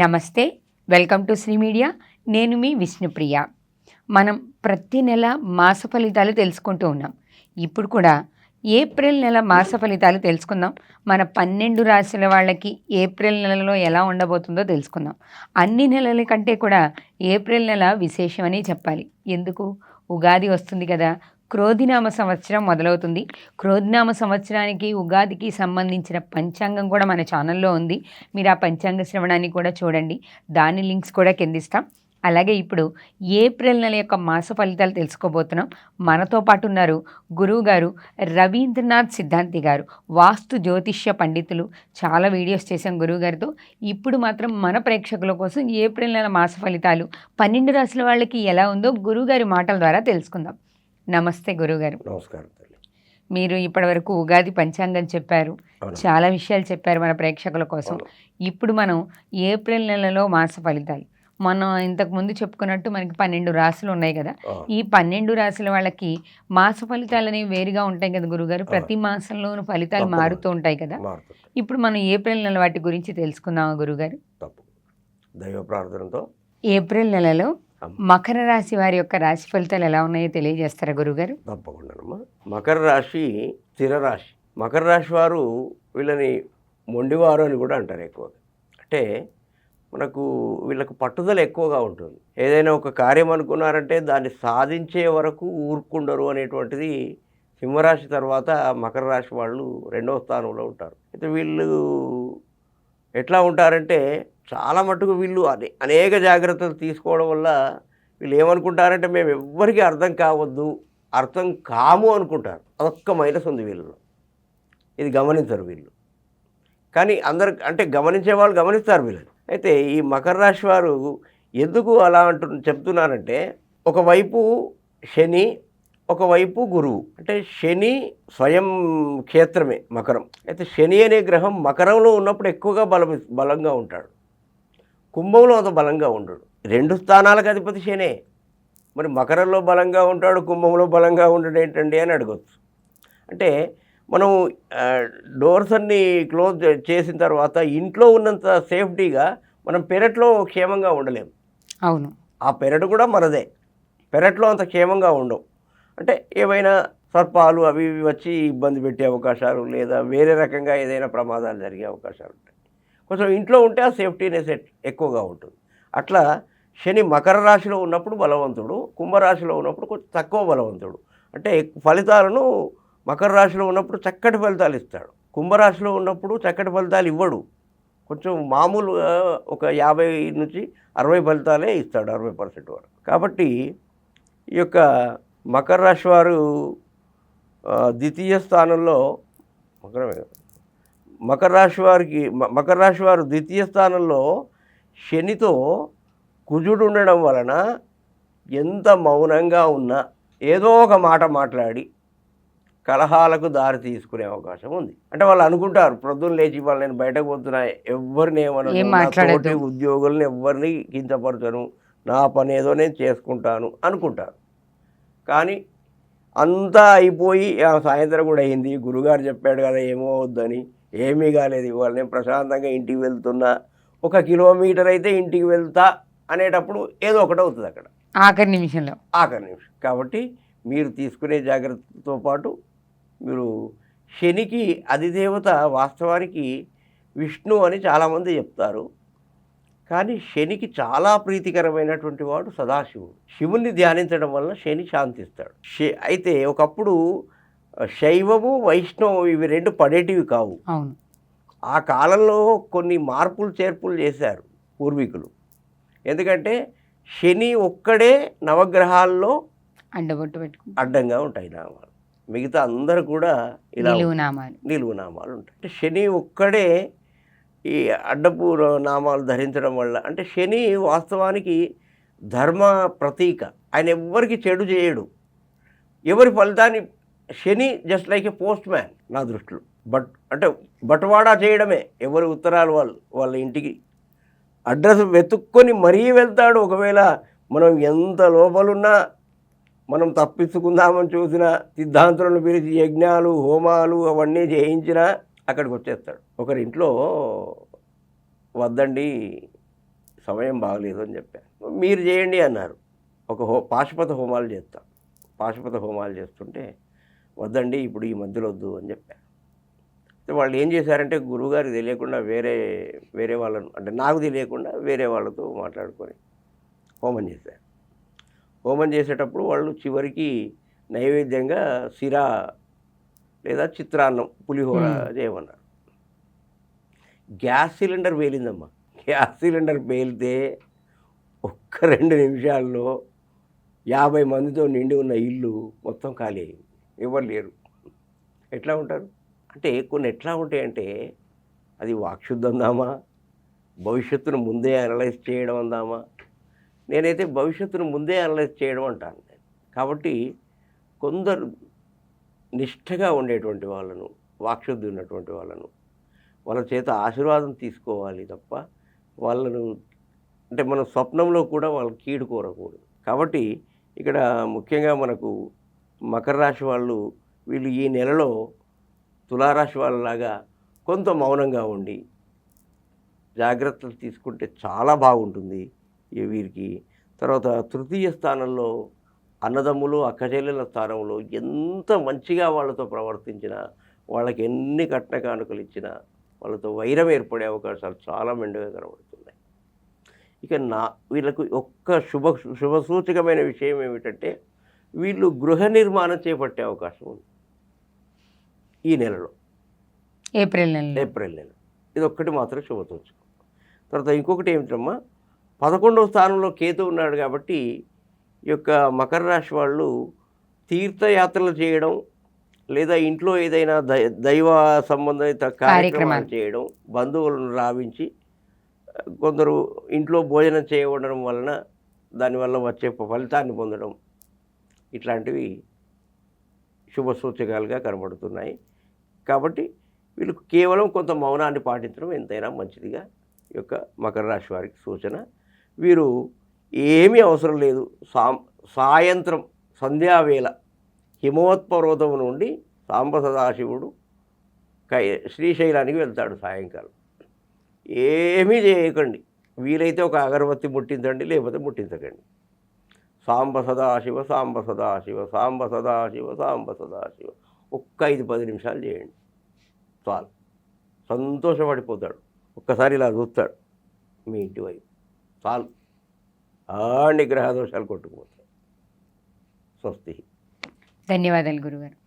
నమస్తే, welcome to Shri media. నేను మీ విష్ణుప్రియ. మనం ప్రతి నెల మాస ఫలితాలు తెలుసుకుంటూ ఉన్నాం. ఇప్పుడు కూడా ఏప్రిల్ నెల మాస ఫలితాలు తెలుసుకుందాం. మన 12 రాశుల వాళ్ళకి ఏప్రిల్ నెలలో ఎలా ఉండబోతుందో తెలుసుకుందాం. అన్ని నెలల కంటే కూడా ఏప్రిల్ నెల విశేషమని చెప్పాలి. ఎందుకు? ఉగాది వస్తుంది కదా. క్రోధినామ సంవత్సరం మొదలవుతుంది. క్రోధినామ సంవత్సరానికి ఉగాదికి సంబంధించిన పంచాంగం కూడా మన ఛానల్లో ఉంది. మీరు ఆ పంచాంగ శ్రవణాన్ని కూడా చూడండి. దాని లింక్స్ కూడా కిందిస్తాం. అలాగే ఇప్పుడు ఏప్రిల్ నెల యొక్క మాస ఫలితాలు తెలుసుకోబోతున్నాం. మనతో పాటు ఉన్నారు గురువుగారు రవీంద్రనాథ్ సిద్ధాంతి గారు, వాస్తు జ్యోతిష్య పండితులు. చాలా వీడియోస్ చేశాం గురువుగారితో. ఇప్పుడు మాత్రం మన ప్రేక్షకుల కోసం ఏప్రిల్ నెల మాస ఫలితాలు 12 రాశుల వాళ్ళకి ఎలా ఉందో గురువుగారి మాటల ద్వారా తెలుసుకుందాం. నమస్తే గురువుగారు. నమస్కారం తల్లి. మీరు ఇప్పటివరకు ఉగాది పంచాంగం చెప్పారు, చాలా విషయాలు చెప్పారు మన ప్రేక్షకుల కోసం. ఇప్పుడు మనం ఏప్రిల్ నెలలో మాస ఫలితాలు, మనం ఇంతకుముందు చెప్పుకున్నట్టు మనకి 12 రాశులు ఉన్నాయి కదా. ఈ 12 రాశుల వాళ్ళకి మాస ఫలితాలు అనేవి వేరుగా ఉంటాయి కదా గురుగారు. ప్రతి మాసంలోనూ ఫలితాలు మారుతూ ఉంటాయి కదా. ఇప్పుడు మనం ఏప్రిల్ నెల వాటి గురించి తెలుసుకుందామా గురుగారు? దైవ ప్రార్థనతో ఏప్రిల్ నెలలో మకర రాశి వారి యొక్క రాశి ఫలితాలు ఎలా ఉన్నాయో తెలియజేస్తారా గురుగారు? తప్పకుండా. మకర రాశి స్థిర రాశి. మకర రాశి వారు వీళ్ళని మొండివారు అని కూడా అంటారు ఎక్కువగా. అంటే మనకు వీళ్ళకు పట్టుదల ఎక్కువగా ఉంటుంది. ఏదైనా ఒక కార్యం అనుకున్నారంటే దాన్ని సాధించే వరకు ఊరుకుండరు అనేటువంటిది సింహరాశి తర్వాత మకర రాశి వాళ్ళు 2వ స్థానంలో ఉంటారు. అయితే వీళ్ళు ఎట్లా ఉంటారంటే చాలా మటుకు వీళ్ళు అనేక జాగ్రత్తలు తీసుకోవడం వల్ల వీళ్ళు ఏమనుకుంటారంటే మేము ఎవ్వరికీ అర్థం కావద్దు, అర్థం కాము అనుకుంటారు. అదొక్క మైనస్ ఉంది వీళ్ళలో. ఇది గమనించరు వీళ్ళు. కానీ అందరు అంటే గమనించే వాళ్ళు గమనిస్తారు వీళ్ళని. అయితే ఈ మకర రాశి వారు ఎందుకు అలా చెప్తున్నారంటే, ఒకవైపు శని, ఒకవైపు గురువు. అంటే శని స్వయం క్షేత్రమే మకరం. అయితే శని అనే గ్రహం మకరంలో ఉన్నప్పుడు ఎక్కువగా బలంగా ఉంటాడు, కుంభంలో అంత బలంగా ఉండడు. 2 స్థానాలకు అధిపతి శనే. మరి మకరంలో బలంగా ఉంటాడు, కుంభంలో బలంగా ఉండడు ఏంటండి అని అడగచ్చు. అంటే మనం డోర్స్ అన్నీ క్లోజ్ చేసిన తర్వాత ఇంట్లో ఉన్నంత సేఫ్టీగా మనం పెరట్లో క్షేమంగా ఉండలేము. అవును, ఆ పెరడు కూడా మనదే. పెరట్లో అంత క్షేమంగా ఉండవు. అంటే ఏవైనా సర్పాలు అవి ఇవి వచ్చి ఇబ్బంది పెట్టే అవకాశాలు, లేదా వేరే రకంగా ఏదైనా ప్రమాదాలు జరిగే అవకాశాలు ఉంటాయి. కొంచెం ఇంట్లో ఉంటే ఆ సేఫ్టీనెస్ ఎక్కువగా ఉంటుంది. అట్లా శని మకర రాశిలో ఉన్నప్పుడు బలవంతుడు, కుంభరాశిలో ఉన్నప్పుడు కొంచెం తక్కువ బలవంతుడు. అంటే ఫలితాలను మకర రాశిలో ఉన్నప్పుడు చక్కటి ఫలితాలు ఇస్తాడు, కుంభరాశిలో ఉన్నప్పుడు చక్కటి ఫలితాలు ఇవ్వడు. కొంచెం మామూలుగా ఒక 50 నుంచి 60 ఫలితాలే ఇస్తాడు, 60% వరకు. కాబట్టి ఈ యొక్క మకర రాశి వారు ద్వితీయ స్థానంలో మకర రాశి వారు ద్వితీయ స్థానంలో శనితో కుజుడు ఉండడం వలన ఎంత మౌనంగా ఉన్నా ఏదో ఒక మాట మాట్లాడి కలహాలకు దారి తీసుకునే అవకాశం ఉంది. అంటే వాళ్ళు అనుకుంటారు, ప్రొద్దున లేచి వాళ్ళు నేను బయటకు పోతున్నా, ఎవరిని ఏమన్నా ఉద్యోగులను ఎవరిని కించపరచను, నా పని ఏదో నేను చేసుకుంటాను అనుకుంటారు. కానీ అంతా అయిపోయి సాయంత్రం కూడా అయింది, గురుగారు చెప్పాడు కదా ఏమో వద్దని, ఏమీ కాలేదు, ఇవాళ నేను ప్రశాంతంగా ఇంటికి వెళ్తున్నా, 1 కిలోమీటర్ అయితే ఇంటికి వెళ్తా అనేటప్పుడు ఏదో ఒకటి అవుతుంది అక్కడ ఆఖరి నిమిషం. కాబట్టి మీరు తీసుకునే జాగ్రత్తతో పాటు మీరు శనికి అధిదేవత వాస్తవానికి విష్ణు అని చాలామంది చెప్తారు. కానీ శనికి చాలా ప్రీతికరమైనటువంటి వాడు సదాశివుడు. శివుణ్ణి ధ్యానించడం వల్ల శని శాంతిస్తాడు. అయితే ఒకప్పుడు శైవము వైష్ణవం ఇవి 2 పడేటివి కావు. ఆ కాలంలో కొన్ని మార్పులు చేర్పులు చేశారు పూర్వీకులు. ఎందుకంటే శని ఒక్కడే నవగ్రహాల్లో అడ్డంగా ఉంటాయి నామాలు, మిగతా అందరూ కూడా ఇలా నిలువు నామాలు ఉంటాయి. అంటే శని ఒక్కడే ఈ అడ్డపు నామాలు ధరించడం వల్ల, అంటే శని వాస్తవానికి ధర్మ ప్రతీక. ఆయన ఎవ్వరికి చెడు చేయడు, ఎవరి ఫలితాన్ని శని just like a postman నా దృష్టిలో. అంటే బట్వాడా చేయడమే. ఎవరి ఉత్తరాలు వాళ్ళ ఇంటికి అడ్రస్ వెతుక్కొని మరీ వెళ్తాడు. ఒకవేళ మనం ఎంత లోపలున్నా, మనం తప్పించుకుందామని చూసిన, సిద్ధాంతులను పిలిచి యజ్ఞాలు హోమాలు అవన్నీ చేయించినా అక్కడికి వచ్చేస్తాడు. ఒకరింట్లో వద్దండి సమయం బాగలేదు అని చెప్పాను. మీరు చేయండి అన్నారు. ఒక పాశుపత హోమాలు చేస్తాం. పాశుపత హోమాలు చేస్తుంటే వద్దండి ఇప్పుడు ఈ మధ్యలో వద్దు అని చెప్పాను. అయితే వాళ్ళు ఏం చేశారంటే గురువుగారికి తెలియకుండా వేరే వాళ్ళను, అంటే నాకు తెలియకుండా వేరే వాళ్ళతో మాట్లాడుకొని హోమం చేశారు. హోమం చేసేటప్పుడు వాళ్ళు చివరికి నైవేద్యంగా సిరా లేదా చిత్రాన్నం, పులిహోర చేయమన్నారు. గ్యాస్ సిలిండర్ పేలిందమ్మా. గ్యాస్ సిలిండర్ పేలితే ఒక్క 2 నిమిషాల్లో 50 మందితో నిండి ఉన్న ఇల్లు మొత్తం ఖాళీ అయింది. ఎవరు లేరు. ఎట్లా ఉంటారు అంటే కొన్ని ఎట్లా ఉంటాయంటే అది వాక్శుద్ధి అందామా, భవిష్యత్తును ముందే అనలైజ్ చేయడం అందామా. నేనైతే భవిష్యత్తును ముందే అనలైజ్ చేయడం అంటాను. కాబట్టి కొందరు నిష్ఠగా ఉండేటువంటి వాళ్ళను, వాక్శుద్ధి ఉన్నటువంటి వాళ్ళను, వాళ్ళ చేత ఆశీర్వాదం తీసుకోవాలి తప్ప వాళ్ళను, అంటే మన స్వప్నంలో కూడా వాళ్ళకి కీడు కోరకూడదు. కాబట్టి ఇక్కడ ముఖ్యంగా మనకు మకర రాశి వాళ్ళు, వీళ్ళు ఈ నెలలో తులారాశి వాళ్ళలాగా కొంత మౌనంగా ఉండి జాగ్రత్తలు తీసుకుంటే చాలా బాగుంటుంది వీరికి. తర్వాత తృతీయ స్థానంలో అన్నదమ్ములు, అక్కచెల్లెల స్థానంలో ఎంత మంచిగా వాళ్ళతో ప్రవర్తించినా, వాళ్ళకి ఎన్ని కట్న కానుకలు ఇచ్చినా వాళ్ళతో వైరం ఏర్పడే అవకాశాలు చాలా మెండుగా కనబడుతున్నాయి. ఇక వీళ్ళకు ఒక్క శుభసూచకమైన విషయం ఏమిటంటే వీళ్ళు గృహ నిర్మాణం చేపట్టే అవకాశం ఉంది ఈ నెలలో, ఏప్రిల్ నెల. ఇది ఒక్కటి మాత్రం శుభసూచకం. తర్వాత ఇంకొకటి ఏమిటమ్మా, 11వ స్థానంలో కేతు ఉన్నాడు కాబట్టి ఈ యొక్క మకర రాశి వాళ్ళు తీర్థయాత్రలు చేయడం, లేదా ఇంట్లో ఏదైనా దైవ సంబంధిత కార్యక్రమాలు చేయడం, బంధువులను రావించి కొందరు ఇంట్లో భోజనం చేయడం వలన దానివల్ల వచ్చే ఫలితాన్ని పొందడం, ఇట్లాంటివి శుభసూచకాలుగా కనబడుతున్నాయి. కాబట్టి వీళ్ళు కేవలం కొంత మౌనాన్ని పాటించడం ఎంతైనా మంచిదిగా ఈ యొక్క మకర రాశి వారికి సూచన. వీరు ఏమీ అవసరం లేదు, సాయంత్రం సంధ్యావేళ హిమవత్పర్వతం నుండి సాంబ సదాశివుడు శ్రీశైలానికి వెళ్తాడు సాయంకాలం. ఏమీ చేయకండి, వీలైతే ఒక అగరబత్తి ముట్టించండి, లేకపోతే ముట్టించకండి. సాంబ సదాశివ సాంబ సదాశివ సాంబ సదాశివ సాంబ సదాశివ ఒక్క 5-10 నిమిషాలు చేయండి చాలు. సంతోషపడిపోతాడు. ఒక్కసారి ఇలా చూస్తాడు మీ ఇంటి వైపు, చాలు. అన్ని గ్రహ దోషాలు కొట్టుకుపోతాయి. స్వస్తి. ధన్యవాదాలు గురుగారు.